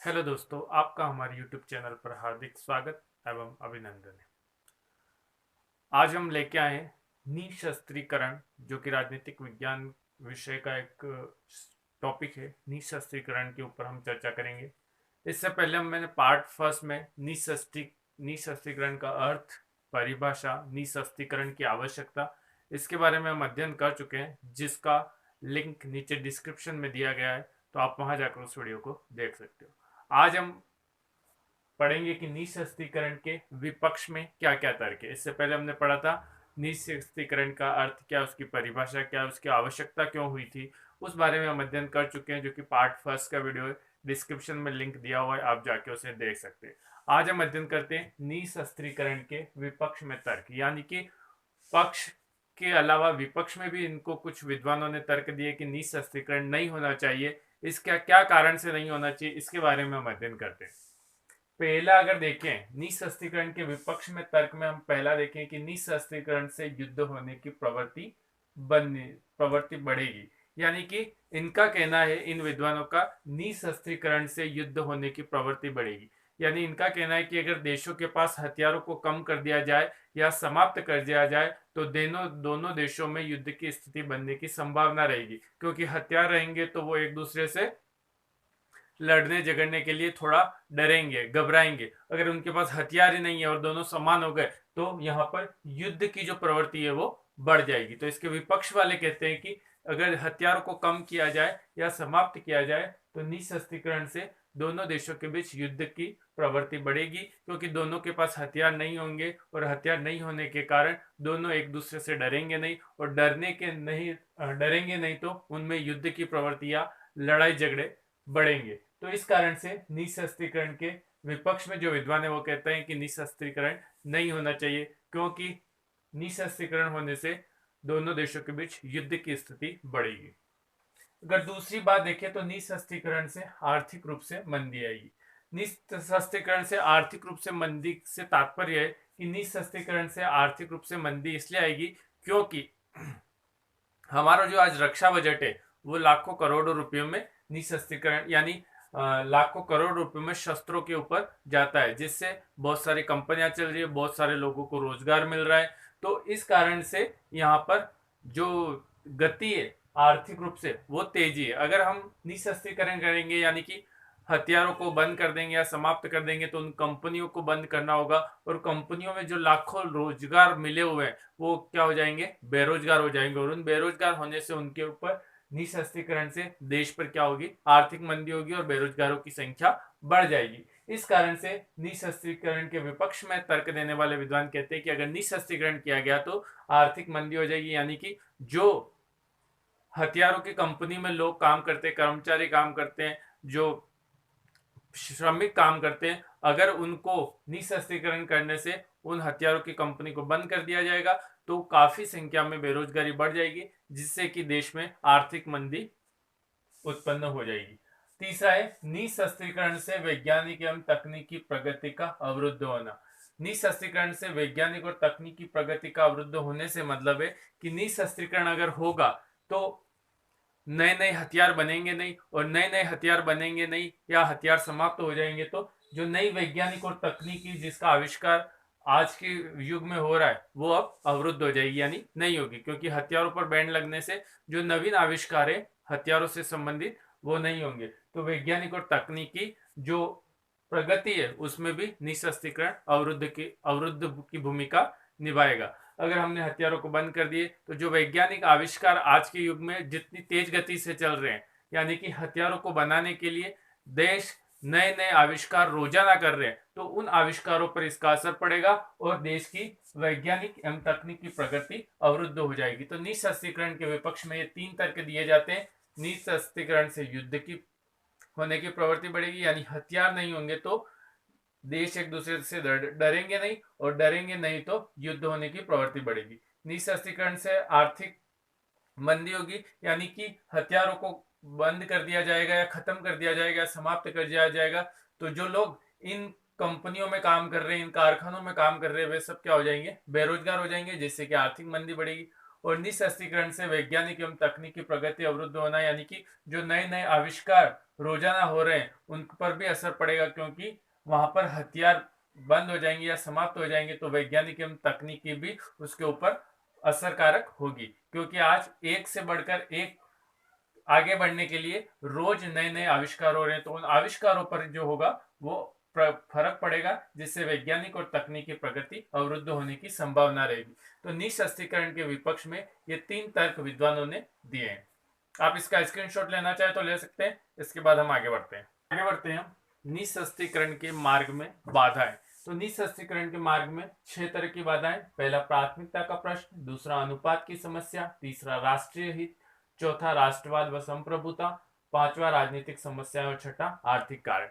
Hello दोस्तों, आपका हमारे YouTube चैनल पर हार्दिक स्वागत एवं अभिनंदन है। आज हम लेके आए हैं निशस्त्रीकरण, जो कि राजनीतिक विज्ञान विषय का एक टॉपिक है। निशस्त्रीकरण के ऊपर हम चर्चा करेंगे। इससे पहले मैंने पार्ट फर्स्ट में निशस्त्रीकरण का अर्थ, परिभाषा, निशस्त्रीकरण की आवश्यकता, इसके बारे में हम अध्ययन कर चुके हैं, जिसका लिंक नीचे डिस्क्रिप्शन में दिया गया है, तो आप वहां जाकर उस वीडियो को देख सकते हो। आज हम पढ़ेंगे कि निःशस्त्रीकरण के विपक्ष में क्या क्या तर्क है। इससे पहले हमने पढ़ा था निःशस्त्रीकरण का अर्थ क्या, उसकी परिभाषा क्या, उसकी आवश्यकता क्यों हुई थी, उस बारे में हम अध्ययन कर चुके हैं, जो कि पार्ट फर्स्ट का वीडियो है। डिस्क्रिप्शन में लिंक दिया हुआ है, आप जाके उसे देख सकते हैं। आज हम अध्ययन करते हैं निःशस्त्रीकरण के विपक्ष में तर्क, यानी कि पक्ष के अलावा विपक्ष में भी इनको कुछ विद्वानों ने तर्क दिए कि निःशस्त्रीकरण नहीं होना चाहिए। इसका क्या कारण से नहीं होना चाहिए, इसके बारे में हम अध्ययन करते हैं। पहला अगर देखें निःशस्त्रीकरण के विपक्ष में तर्क में, हम पहला देखें कि निःशस्त्रीकरण से युद्ध होने की प्रवृत्ति बढ़ेगी। यानी कि इनका कहना है, इन विद्वानों का, निःशस्त्रीकरण से युद्ध होने की प्रवृत्ति बढ़ेगी। यानी इनका कहना है कि अगर देशों के पास हथियारों को कम कर दिया जाए या समाप्त कर दिया जाए तो दोनों देशों में युद्ध की स्थिति बनने की संभावना रहेगी, क्योंकि हथियार रहेंगे तो वो एक दूसरे से लड़ने झगड़ने के लिए थोड़ा डरेंगे, घबराएंगे। अगर उनके पास हथियार ही नहीं है और दोनों समान हो गए तो यहाँ पर युद्ध की जो प्रवृत्ति है वो बढ़ जाएगी। तो इसके विपक्ष वाले कहते हैं कि अगर हथियारों को कम किया जाए या समाप्त किया जाए तो निःशस्त्रीकरण से दोनों देशों के बीच युद्ध की प्रवृत्ति बढ़ेगी, क्योंकि दोनों के पास हथियार नहीं होंगे और हथियार नहीं होने के कारण दोनों एक दूसरे से डरेंगे नहीं, और डरेंगे नहीं तो उनमें युद्ध की प्रवृत्ति या लड़ाई झगड़े बढ़ेंगे। तो इस कारण से निःशस्त्रीकरण के विपक्ष में जो विद्वान है वो कहते हैं कि निःशस्त्रीकरण नहीं होना चाहिए, क्योंकि निःशस्त्रीकरण होने से दोनों देशों के बीच युद्ध की स्थिति बढ़ेगी। अगर दूसरी बात देखें तो निःशस्त्रीकरण से आर्थिक रूप से मंदी आएगी। निःशस्त्रीकरण से आर्थिक रूप से मंदी से तात्पर्य है कि निःशस्त्रीकरण से आर्थिक रूप से मंदी इसलिए आएगी क्योंकि हमारा जो आज रक्षा बजट है वो लाखों करोड़ों रुपयों में निःशस्त्रीकरण यानी लाखों करोड़ रुपए में शस्त्रों के ऊपर जाता है, जिससे बहुत सारी कंपनियां चल रही है, बहुत सारे लोगों को रोजगार मिल रहा है। तो इस कारण से यहाँ पर जो गति है आर्थिक रूप से वो तेजी है। अगर हम निःशस्त्रीकरण करेंगे यानी कि हथियारों को बंद कर देंगे या समाप्त कर देंगे तो उन कंपनियों को बंद करना होगा, और कंपनियों में जो लाखों रोजगार मिले हुए हैं वो क्या हो जाएंगे, बेरोजगार हो जाएंगे, और उन बेरोजगार होने से उनके ऊपर निःशस्त्रीकरण से देश पर क्या होगी, आर्थिक मंदी होगी और बेरोजगारों की संख्या बढ़ जाएगी। इस कारण से निःशस्त्रीकरण के विपक्ष में तर्क देने वाले विद्वान कहते हैं कि अगर निःशस्त्रीकरण किया गया तो आर्थिक मंदी हो जाएगी, यानी कि जो हथियारों की कंपनी में लोग काम करते हैं, कर्मचारी काम करते हैं, जो श्रमिक काम करते हैं, अगर उनको निःशस्त्रीकरण करने से उन हथियारों की कंपनी को बंद कर दिया जाएगा तो काफी संख्या में बेरोजगारी बढ़ जाएगी, जिससे कि देश में आर्थिक मंदी उत्पन्न हो जाएगी। तीसरा है निःशस्त्रीकरण से वैज्ञानिक एवं तकनीकी प्रगति का अवरुद्ध होना। निःशस्त्रीकरण से वैज्ञानिक और तकनीकी प्रगति का अवरुद्ध होने से मतलब है कि निःशस्त्रीकरण अगर होगा तो नए नए हथियार बनेंगे नहीं, और नए नए हथियार बनेंगे नहीं या हथियार समाप्त हो जाएंगे तो जो नई वैज्ञानिक और तकनीकी जिसका आविष्कार आज के युग में हो रहा है वो अब अवरुद्ध हो जाएगी, यानी नहीं होगी, क्योंकि हथियारों पर बैन लगने से जो नवीन आविष्कार है हथियारों से संबंधित वो नहीं होंगे। तो वैज्ञानिक और तकनीकी जो प्रगति है उसमें भी निःशस्त्रीकरण अवरुद्ध की भूमिका निभाएगा। अगर हमने हथियारों को बंद कर दिए तो जो वैज्ञानिक आविष्कार आज के युग में जितनी तेज गति से चल रहे हैं, यानी कि हथियारों को बनाने के लिए देश नए नए आविष्कार रोजाना कर रहे हैं, तो उन आविष्कारों पर इसका असर पड़ेगा और देश की वैज्ञानिक एवं तकनीकी प्रगति अवरुद्ध हो जाएगी। तो निःशस्त्रीकरण के विपक्ष में ये तीन तर्क दिए जाते हैं। निःशस्त्रीकरण से युद्ध की होने की प्रवृत्ति बढ़ेगी, यानी हथियार नहीं होंगे तो देश एक दूसरे से डरेंगे नहीं, और डरेंगे नहीं तो युद्ध होने की प्रवृत्ति बढ़ेगी। निःशस्त्रीकरण से आर्थिक मंदी होगी, यानी कि हथियारों को बंद कर दिया जाएगा या खत्म कर दिया जाएगा, समाप्त कर दिया जाएगा, तो जो लोग इन कंपनियों में काम कर रहे हैं, इन कारखानों में काम कर रहे हैं, वे सब क्या हो जाएंगे, बेरोजगार हो जाएंगे, जिससे कि आर्थिक मंदी बढ़ेगी। और निःशस्त्रीकरण से वैज्ञानिक एवं तकनीकी प्रगति अवरुद्ध होना, यानी कि जो नए नए आविष्कार रोजाना हो रहे हैं उन पर भी असर पड़ेगा, क्योंकि वहां पर हथियार बंद हो जाएंगे या समाप्त हो जाएंगे तो वैज्ञानिक एवं तकनीकी भी उसके ऊपर असरकारक होगी, क्योंकि आज एक से बढ़कर एक आगे बढ़ने के लिए रोज नए नए आविष्कार हो रहे हैं, तो उन आविष्कारों पर जो होगा वो फर्क पड़ेगा, जिससे वैज्ञानिक और तकनीकी प्रगति अवरुद्ध होने की संभावना रहेगी। तो निःशस्त्रीकरण के विपक्ष में ये 3 तर्क विद्वानों ने दिए हैं। आप इसका स्क्रीनशॉट लेना चाहे तो ले सकते हैं। इसके बाद हम आगे बढ़ते हैं हम निःशस्त्रीकरण के मार्ग में बाधाएं। तो निःशस्त्रीकरण के मार्ग में 6 तरह की बाधाएं। पहला प्राथमिकता का प्रश्न, दूसरा अनुपात की समस्या, तीसरा राष्ट्रीय हित, चौथा राष्ट्रवाद व संप्रभुता, पांचवा राजनीतिक समस्या और छठा आर्थिक कारण।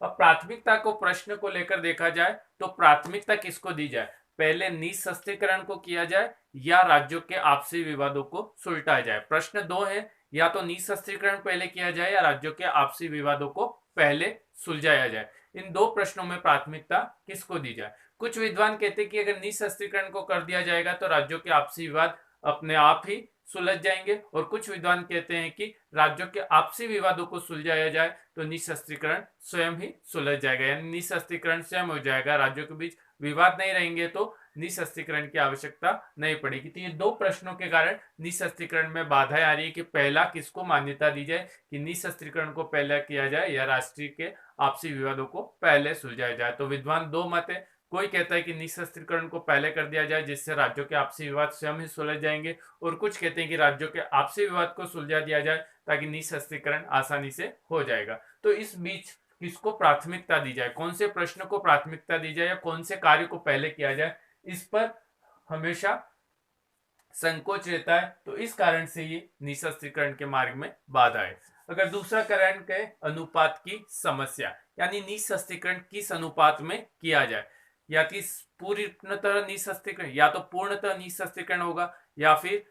अब प्राथमिकता को प्रश्न को लेकर देखा जाए तो प्राथमिकता किसको दी जाए, पहले निःशस्त्रीकरण को किया जाए या राज्यों के आपसी विवादों को सुलटाया जाए। प्रश्न दो है, या तो निःशस्त्रीकरण पहले किया जाए या राज्यों के आपसी विवादों को पहले सुलझाया जाए। इन दो प्रश्नों में प्राथमिकता किसको दी जाए। कुछ विद्वान कहते हैं कि अगर निःशस्त्रीकरण को कर दिया जाएगा तो राज्यों के आपसी विवाद अपने आप ही सुलझ जाएंगे, और कुछ विद्वान कहते हैं कि राज्यों के आपसी विवादों को सुलझाया जाए तो निःशस्त्रीकरण स्वयं ही सुलझ जाएगा, यानी निःशस्त्रीकरण स्वयं हो जाएगा। राज्यों के बीच विवाद नहीं रहेंगे तो निःशस्त्रीकरण की आवश्यकता नहीं पड़ेगी। तो ये दो प्रश्नों के कारण निःशस्त्रीकरण में बाधाएं आ रही है कि पहला किसको मान्यता दी जाए, कि निःशस्त्रीकरण को पहले किया जाए या राष्ट्रीय के आपसी विवादों को पहले सुलझाया जाए। तो विद्वान दो मत है, कोई कहता है कि निःशस्त्रीकरण को पहले कर दिया जाए जिससे राज्यों के आपसी विवाद स्वयं ही सुलझ जाएंगे, और कुछ कहते हैं कि राज्यों के आपसी विवाद को सुलझा दिया जाए ताकि निःशस्त्रीकरण आसानी से हो जाएगा। तो इस बीच किसको प्राथमिकता दी जाए, कौन से प्रश्न को प्राथमिकता दी जाए या कौन से कार्य को पहले किया जाए, इस पर हमेशा संकोच रहता है। तो इस कारण से ये निःशस्त्रीकरण के मार्ग में बाधा है। अगर दूसरा कारण कहे अनुपात की समस्या, यानी निःशस्त्रीकरण किस अनुपात में किया जाए, या कि पूर्णतः निःशस्त्रीकरण, या तो पूर्णतः निःशस्त्रीकरण होगा या फिर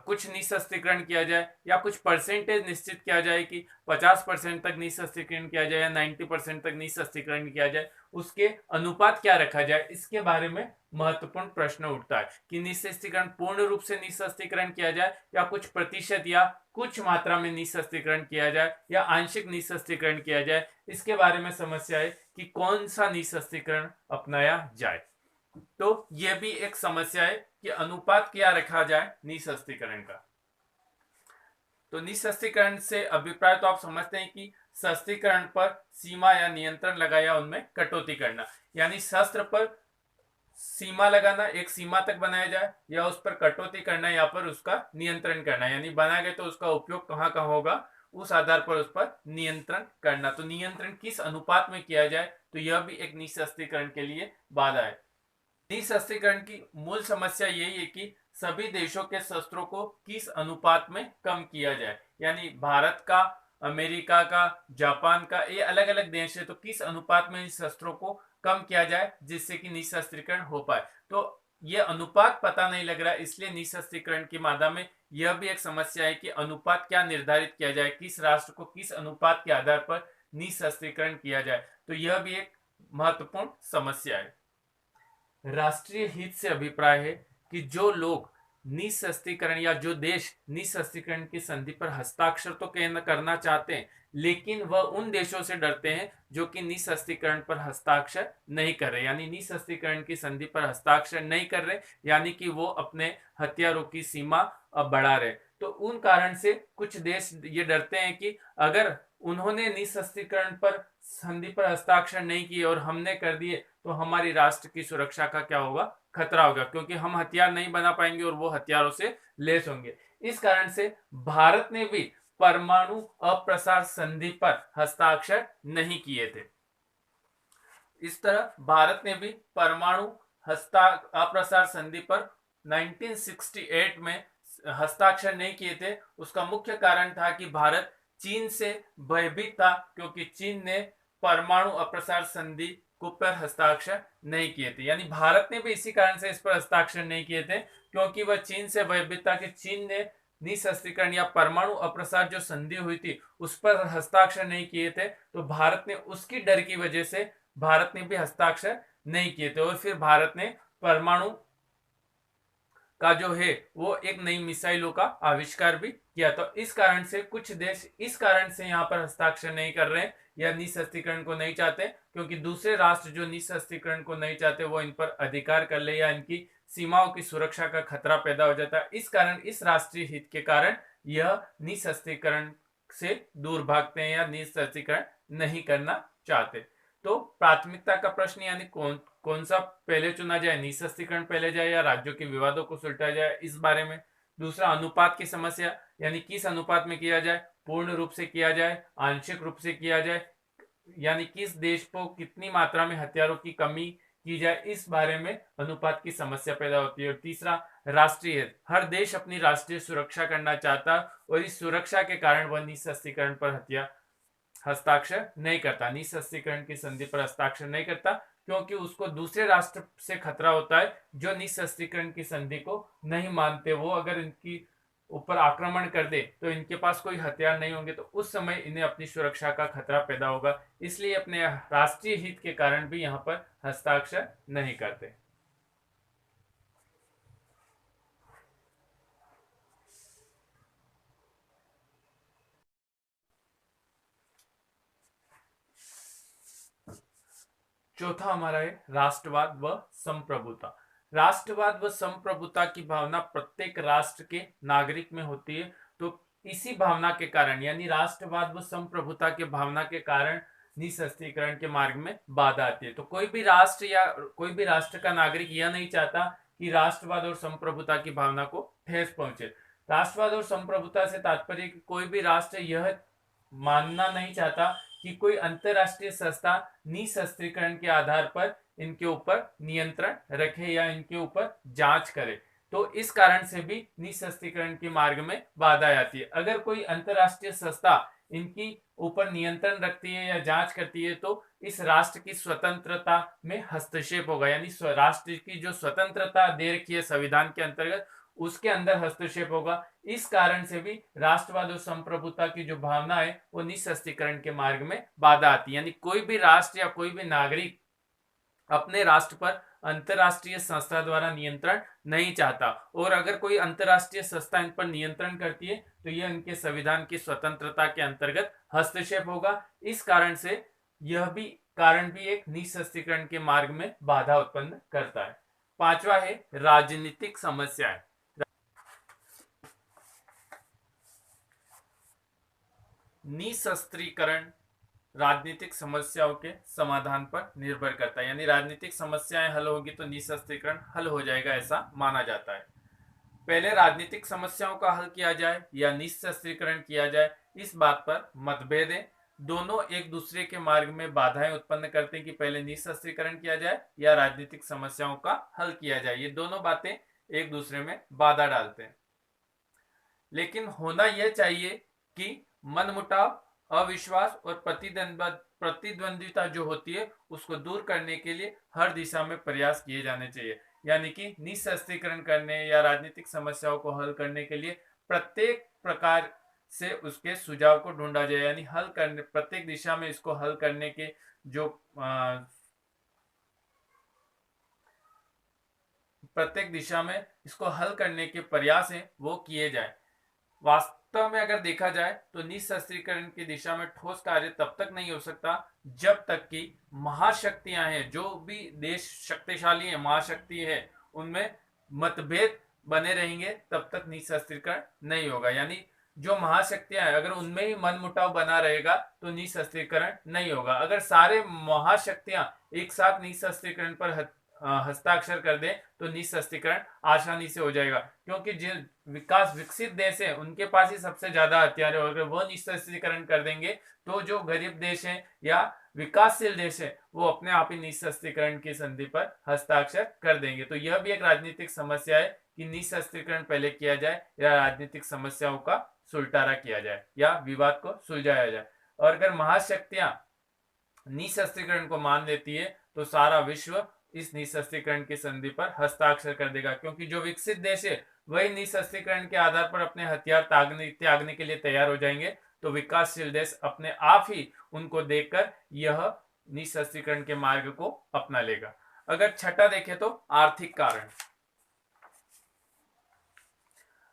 कुछ निःशस्त्रीकरण किया जाए, या कुछ परसेंटेज निश्चित किया जाए कि 50% तक निःशस्त्रीकरण किया जाए या 90% तक निःशस्त्रीकरण किया जाए, उसके अनुपात क्या रखा जाए, इसके बारे में महत्वपूर्ण प्रश्न उठता है कि निःशस्त्रीकरण पूर्ण रूप से निःशस्त्रीकरण किया जाए या कुछ प्रतिशत या कुछ मात्रा में निःशस्त्रीकरण किया जाए या आंशिक निःशस्त्रीकरण किया जाए। इसके बारे में समस्या है कि कौन सा निःशस्त्रीकरण अपनाया जाए। तो यह भी एक समस्या है कि अनुपात क्या रखा जाए निःशस्त्रीकरण का। तो निःशस्त्रीकरण से अभिप्राय तो आप समझते हैं कि शस्त्रीकरण पर सीमा या नियंत्रण लगाया, उनमें कटौती करना, यानी शस्त्र पर सीमा लगाना, एक सीमा तक बनाया जाए, या उस पर कटौती करना, या पर उसका नियंत्रण करना, यानी बना गया तो उसका उपयोग कहाँ कहाँ होगा उस आधार पर उस पर नियंत्रण करना। तो नियंत्रण किस अनुपात में किया जाए, तो यह भी एक निःशस्त्रीकरण के लिए बाधा है। निःशस्त्रीकरण की मूल समस्या यही है कि सभी देशों के शस्त्रों को किस अनुपात में कम किया जाए, यानी भारत का, अमेरिका का, जापान का, ये अलग अलग देश है, तो किस अनुपात में इन शस्त्रों को कम किया जाए जिससे कि निःशस्त्रीकरण हो पाए। तो ये अनुपात पता नहीं लग रहा है, इसलिए निःशस्त्रीकरण की बाधा में यह भी एक समस्या है कि अनुपात क्या निर्धारित किया जाए, किस राष्ट्र को किस अनुपात के आधार पर निःशस्त्रीकरण किया जाए। तो यह भी एक महत्वपूर्ण समस्या है। राष्ट्रीय हित से अभिप्राय है कि जो लोग निःशस्त्रीकरण या जो देश निःशस्त्रीकरण की संधि पर हस्ताक्षर तो करना चाहते हैं, लेकिन वह उन देशों से डरते हैं जो कि निःशस्त्रीकरण पर हस्ताक्षर नहीं कर रहे, यानी निःशस्त्रीकरण की संधि पर हस्ताक्षर नहीं कर रहे, यानी कि वो अपने हथियारों की सीमा अब बढ़ा रहे। तो उन कारण से कुछ देश ये डरते हैं कि अगर उन्होंने निःशस्त्रीकरण पर संधि पर हस्ताक्षर नहीं किए और हमने कर दिए तो हमारी राष्ट्र की सुरक्षा का क्या होगा, खतरा होगा, क्योंकि हम हथियार नहीं बना पाएंगे और वो हथियारों से लैस होंगे। इस कारण से भारत ने भी परमाणु अप्रसार संधि पर हस्ताक्षर नहीं किए थे। इस तरह भारत ने भी परमाणु अप्रसार संधि पर 1968 में हस्ताक्षर नहीं किए थे। उसका मुख्य कारण था कि भारत चीन से भयभीत था, क्योंकि चीन ने परमाणु अप्रसार संधि को पर हस्ताक्षर नहीं किए थे, यानी भारत ने भी इसी कारण से इस पर हस्ताक्षर नहीं किए थे, क्योंकि वह चीन से भयभीत था कि चीन ने निःशस्त्रीकरण या परमाणु अप्रसार जो संधि हुई थी उस पर हस्ताक्षर नहीं किए थे। तो भारत ने उसकी डर की वजह से भारत ने भी हस्ताक्षर नहीं किए थे, और फिर भारत ने परमाणु का जो है वो एक नई मिसाइलों का आविष्कार भी किया। तो इस कारण से कुछ देश इस कारण से यहाँ पर हस्ताक्षर नहीं कर रहे हैं या निःशस्त्रीकरण को नहीं चाहते, क्योंकि दूसरे राष्ट्र जो निःशस्त्रीकरण को नहीं चाहते वो इन पर अधिकार कर ले या इनकी सीमाओं की सुरक्षा का खतरा पैदा हो जाता है। इस कारण इस राष्ट्रीय हित के कारण यह निःशस्त्रीकरण से दूर भागते हैं या निःशस्त्रीकरण नहीं करना चाहते। तो प्राथमिकता का प्रश्न यानी कौन सा पहले चुना जाए, निःशस्त्रीकरण पहले जाए या राज्यों के विवादों को सुलझाया जाए, इस बारे में। दूसरा, अनुपात की समस्या यानी किस अनुपात में किया जाए, पूर्ण रूप से किया जाए, आंशिक रूप से किया जाए, यानी किस देश को कितनी मात्रा में हथियारों की कमी की जाए, इस बारे में अनुपात की समस्या पैदा होती है। और तीसरा, राष्ट्रीय हित, हर देश अपनी राष्ट्रीय सुरक्षा करना चाहता और इस सुरक्षा के कारण वह निःशस्त्रीकरण पर हस्ताक्षर नहीं करता, निःशस्त्रीकरण की संधि पर हस्ताक्षर नहीं करता, क्योंकि उसको दूसरे राष्ट्र से खतरा होता है जो निःशस्त्रीकरण की संधि को नहीं मानते। वो अगर इनकी ऊपर आक्रमण कर दे तो इनके पास कोई हथियार नहीं होंगे, तो उस समय इन्हें अपनी सुरक्षा का खतरा पैदा होगा, इसलिए अपने राष्ट्रीय हित के कारण भी यहाँ पर हस्ताक्षर नहीं करते। चौथा हमारा है राष्ट्रवाद व संप्रभुता। राष्ट्रवाद व संप्रभुता की भावना प्रत्येक राष्ट्र के नागरिक में होती है। तो इसी भावना के कारण यानी राष्ट्रवाद व संप्रभुता के भावना के कारण निःशस्त्रीकरण के मार्ग में बाधा आती है। तो कोई भी राष्ट्र या कोई भी राष्ट्र का नागरिक यह नहीं चाहता कि राष्ट्रवाद और संप्रभुता की भावना को ठेस पहुंचे। राष्ट्रवाद और संप्रभुता से तात्पर्य कोई भी राष्ट्र यह मानना नहीं चाहता कि कोई अंतरराष्ट्रीय संस्था निःशस्त्रीकरण के आधार पर इनके ऊपर नियंत्रण रखे या इनके ऊपर जांच करे। तो इस कारण से भी निःशस्त्रीकरण के मार्ग में बाधा आती है। अगर कोई अंतरराष्ट्रीय संस्था इनकी ऊपर नियंत्रण रखती है या जांच करती है तो इस राष्ट्र की स्वतंत्रता में हस्तक्षेप होगा, यानी राष्ट्र की जो स्वतंत्रता दे रखी है संविधान के अंतर्गत उसके अंदर हस्तक्षेप होगा। इस कारण से भी राष्ट्रवाद और संप्रभुता की जो भावना है वो निःशस्त्रीकरण के मार्ग में बाधा आती है। यानी कोई भी राष्ट्र या कोई भी नागरिक अपने राष्ट्र पर अंतरराष्ट्रीय संस्था द्वारा नियंत्रण नहीं चाहता, और अगर कोई अंतरराष्ट्रीय संस्था इन पर नियंत्रण करती है तो यह इनके संविधान की स्वतंत्रता के अंतर्गत हस्तक्षेप होगा। इस कारण से यह भी कारण भी एक निःशस्त्रीकरण के मार्ग में बाधा उत्पन्न करता है। पांचवा है राजनीतिक समस्याएं। निःशस्त्रीकरण राजनीतिक समस्याओं के समाधान पर निर्भर करता है, यानी राजनीतिक समस्याएं हल होगी तो निःशस्त्रीकरण हल हो जाएगा, ऐसा माना जाता है। पहले राजनीतिक समस्याओं का हल किया जाए या निःशस्त्रीकरण किया जाए, इस बात पर मतभेद है। दोनों एक दूसरे के मार्ग में बाधाएं उत्पन्न करते हैं कि पहले निःशस्त्रीकरण किया जाए या राजनीतिक समस्याओं का हल किया जाए। ये दोनों बातें एक दूसरे में बाधा डालते हैं। लेकिन होना यह चाहिए कि मनमुटाव, अविश्वास और प्रतिद्वंद्विता जो होती है उसको दूर करने के लिए हर दिशा में प्रयास किए जाने चाहिए। यानी कि निःशस्त्रीकरण करने या राजनीतिक समस्याओं को हल करने के लिए प्रत्येक प्रकार से उसके सुझाव को ढूंढा जाए, यानी हल करने प्रत्येक दिशा में इसको हल करने के जो प्रत्येक दिशा में इसको हल करने के प्रयास हैं वो किए जाए। वास्तव में अगर देखा जाए तो निःशस्त्रीकरण की दिशा में ठोस कार्य तब तक नहीं हो सकता जब तक कि महाशक्तियां हैं, जो भी देश शक्तिशाली है, महाशक्ति है, उनमें मतभेद बने रहेंगे तब तक निःशस्त्रीकरण नहीं होगा। यानी जो महाशक्तियां हैं अगर उनमें ही मनमुटाव बना रहेगा तो निःशस्त्रीकरण नहीं होगा। अगर सारे महाशक्तियां एक साथ निःशस्त्रीकरण पर हस्ताक्षर कर दें तो निःशस्त्रीकरण आसानी से हो जाएगा, क्योंकि जो विकसित देश है उनके पास ही सबसे ज्यादा हथियार है। अगर वो निःशस्त्रीकरण कर देंगे तो जो गरीब देश है या विकासशील देश है वो अपने आप ही निःशस्त्रीकरण की संधि पर हस्ताक्षर कर देंगे। तो यह भी एक राजनीतिक समस्या है कि निःशस्त्रीकरण पहले किया जाए या राजनीतिक समस्याओं का सुलटारा किया जाए या विवाद को सुलझाया जाए। और अगर महाशक्तियां निःशस्त्रीकरण को मान लेती है तो सारा विश्व इस निःशस्त्रीकरण की संधि पर हस्ताक्षर कर देगा, क्योंकि जो विकसित देश है वही निःशस्त्रीकरण के आधार पर अपने हथियार त्यागने के लिए तैयार हो जाएंगे, तो विकासशील देश अपने आप ही उनको देखकर यह निःशस्त्रीकरण के मार्ग को अपना लेगा। अगर छठा देखें तो आर्थिक कारण।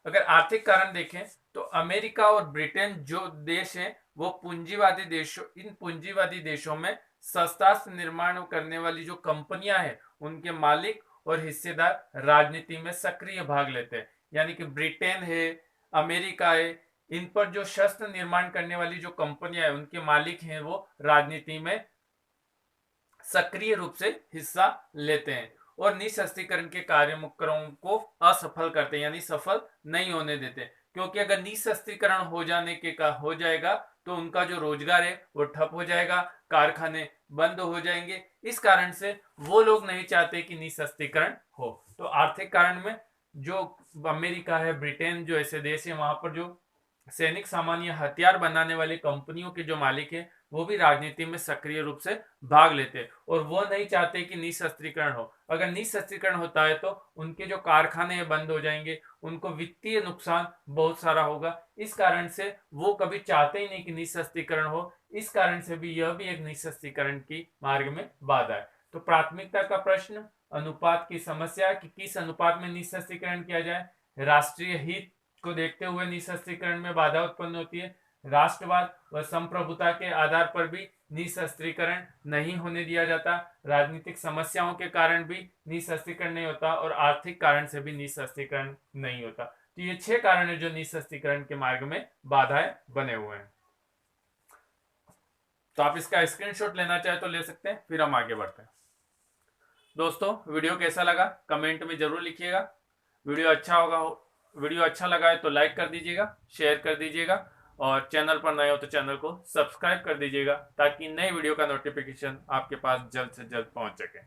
अगर आर्थिक कारण देखें तो अमेरिका और ब्रिटेन जो देश हैं वो पूंजीवादी देशों, इन पूंजीवादी देशों में शस्त्रास्त्र निर्माण करने वाली जो कंपनियां हैं उनके मालिक और हिस्सेदार राजनीति में सक्रिय भाग लेते हैं। यानी कि ब्रिटेन है, अमेरिका है, इन पर जो शस्त्र निर्माण करने वाली जो कंपनियां हैं उनके मालिक हैं वो राजनीति में सक्रिय रूप से हिस्सा लेते हैं और निशस्त्रीकरण के कार्यक्रमों को असफल करते हैं, यानी सफल नहीं होने देते। क्योंकि अगर निशस्त्रीकरण हो जाएगा तो उनका जो रोजगार है वो ठप हो जाएगा, कारखाने बंद हो जाएंगे। इस कारण से वो लोग नहीं चाहते कि निशस्त्रीकरण हो। तो आर्थिक कारण में जो अमेरिका है, ब्रिटेन, जो ऐसे देश है वहां पर जो सैनिक सामान या हथियार बनाने वाली कंपनियों के जो मालिक हैं वो भी राजनीति में सक्रिय रूप से भाग लेते हैं और वो नहीं चाहते कि निशस्त्रीकरण हो। अगर निशस्त्रीकरण होता है तो उनके जो कारखाने बंद हो जाएंगे, उनको वित्तीय नुकसान बहुत सारा होगा। इस कारण से वो कभी चाहते ही नहीं कि निशस्त्रीकरण हो। इस कारण से भी यह भी एक निशस्त्रीकरण की मार्ग में बाधा है। तो प्राथमिकता का प्रश्न, अनुपात की समस्या कि किस अनुपात में निशस्त्रीकरण किया जाए, राष्ट्रीय हित को देखते हुए निशस्त्रीकरण में बाधा उत्पन्न होती है, राष्ट्रवाद व संप्रभुता के आधार पर भी निशस्त्रीकरण नहीं होने दिया जाता, राजनीतिक समस्याओं के कारण भी निशस्त्रीकरण नहीं होता और आर्थिक कारण से भी निशस्त्रीकरण नहीं होता। तो ये 6 कारण है जो निशस्त्रीकरण के मार्ग में बाधाएं बने हुए हैं। तो आप इसका स्क्रीनशॉट लेना चाहे तो ले सकते हैं, फिर हम आगे बढ़ते हैं। दोस्तों वीडियो कैसा लगा कमेंट में जरूर लिखिएगा। वीडियो अच्छा लगा है तो लाइक कर दीजिएगा, शेयर कर दीजिएगा और चैनल पर नए हो तो चैनल को सब्सक्राइब कर दीजिएगा ताकि नई वीडियो का नोटिफिकेशन आपके पास जल्द से जल्द पहुंच सके।